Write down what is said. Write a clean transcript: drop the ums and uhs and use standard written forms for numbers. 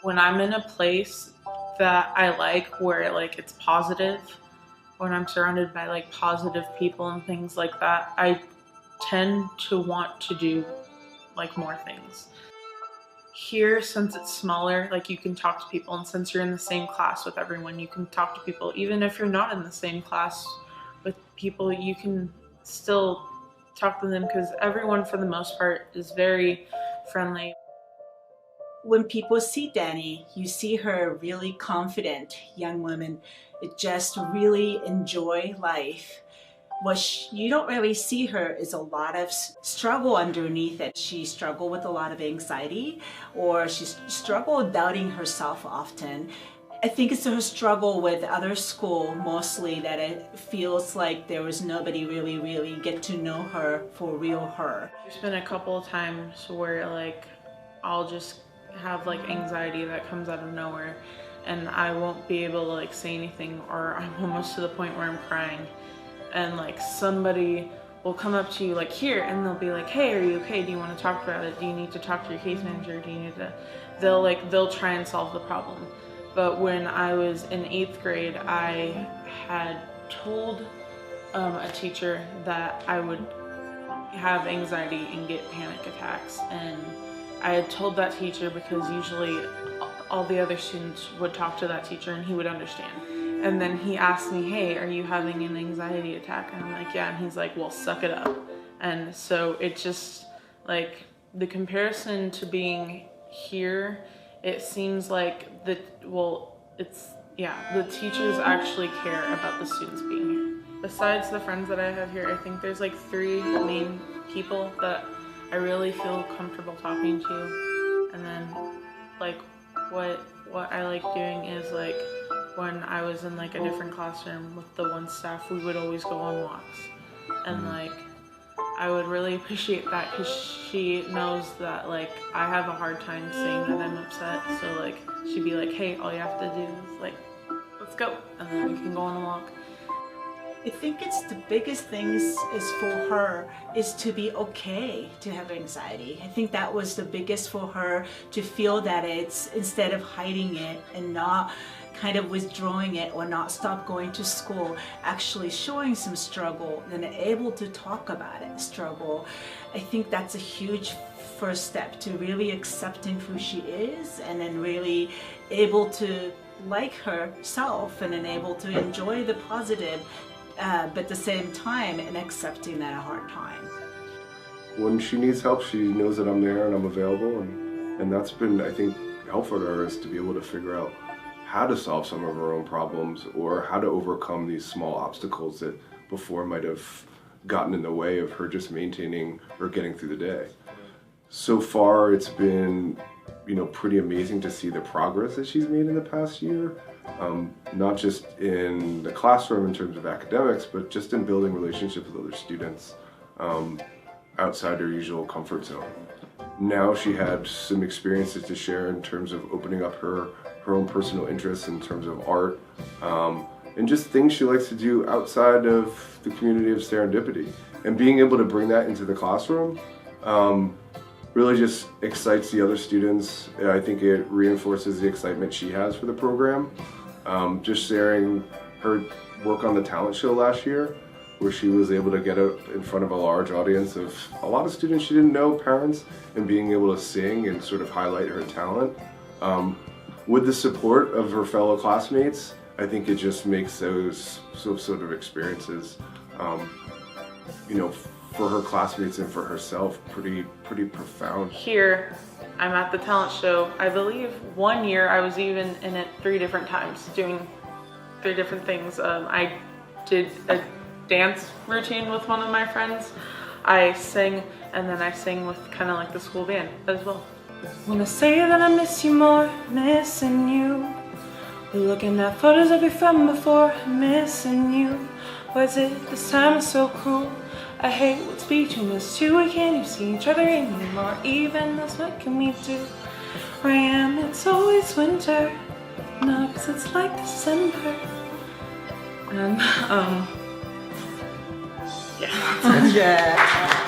When I'm in a place that I like, where like it's positive, when I'm surrounded by like positive people and things like that, I tend to want to do like more things. Here, since it's smaller, like you can talk to people, and since you're in the same class with everyone, you can talk to people. Even if you're not in the same class with people, you can still talk to them because everyone, for the most part, is very friendly. When people see Dani, you see her a really confident young woman. It just really enjoy life. What you don't really see her is a lot of struggle underneath it. She struggled with a lot of anxiety, or she struggled doubting herself often. I think it's her struggle with other school mostly, that it feels like there was nobody really get to know her for real her. There's been a couple of times where like I'll just have like anxiety that comes out of nowhere and I won't be able to like say anything, or I'm almost to the point where I'm crying, and like somebody will come up to you like here and they'll be like, hey, are you okay? Do you want to talk about it? Do you need to talk to your case manager? Do you need to, they'll try and solve the problem. But when I was in 8th grade, I had told a teacher that I would have anxiety and get panic attacks, and I had told that teacher because usually all the other students would talk to that teacher and he would understand. And then he asked me, hey, are you having an anxiety attack? And I'm like, yeah. And he's like, well, suck it up. And so it just, like, the comparison to being here, it seems like the teachers actually care about the students being here. Besides the friends that I have here, I think there's like 3 main people that I really feel comfortable talking to. And then like what I like doing is, like, when I was in like a different classroom with the one staff, we would always go on walks, and like I would really appreciate that because she knows that like I have a hard time saying that I'm upset, so like she'd be like, hey, all you have to do is like, let's go, and then we can go on a walk. I think it's the biggest things is for her is to be okay to have anxiety. I think that was the biggest for her, to feel that it's, instead of hiding it and not kind of withdrawing it or not stop going to school, actually showing some struggle and able to talk about it, struggle. I think that's a huge first step to really accepting who she is, and then really able to like herself and then able to enjoy the positive, but at the same time and accepting that a hard time. When she needs help, she knows that I'm there and I'm available, and that's been, I think, helpful to her, is to be able to figure out how to solve some of her own problems, or how to overcome these small obstacles that before might have gotten in the way of her just maintaining or getting through the day. So far, it's been, pretty amazing to see the progress that she's made in the past year. Not just in the classroom in terms of academics, but just in building relationships with other students outside her usual comfort zone. Now she had some experiences to share in terms of opening up her own personal interests in terms of art, and just things she likes to do outside of the community of Serendipity. And being able to bring that into the classroom really just excites the other students. I think it reinforces the excitement she has for the program. Just sharing her work on the talent show last year, where she was able to get up in front of a large audience of a lot of students she didn't know, parents, and being able to sing and sort of highlight her talent. With the support of her fellow classmates, I think it just makes those sort of experiences, for her classmates and for herself, pretty profound. Here, I'm at the talent show. I believe one year I was even in it 3 different times, doing 3 different things. I did a dance routine with one of my friends. I sang, and then I sang with kind of like the school band as well. When I say that I miss you more, missing you. We're looking at photos of you from before, missing you. Was it this time it's so cruel? I hate what's between us two. We can't even see each other anymore. Even else, what can we do? Where I am, it's always winter. No, 'cause it's like December. And yeah. Yeah.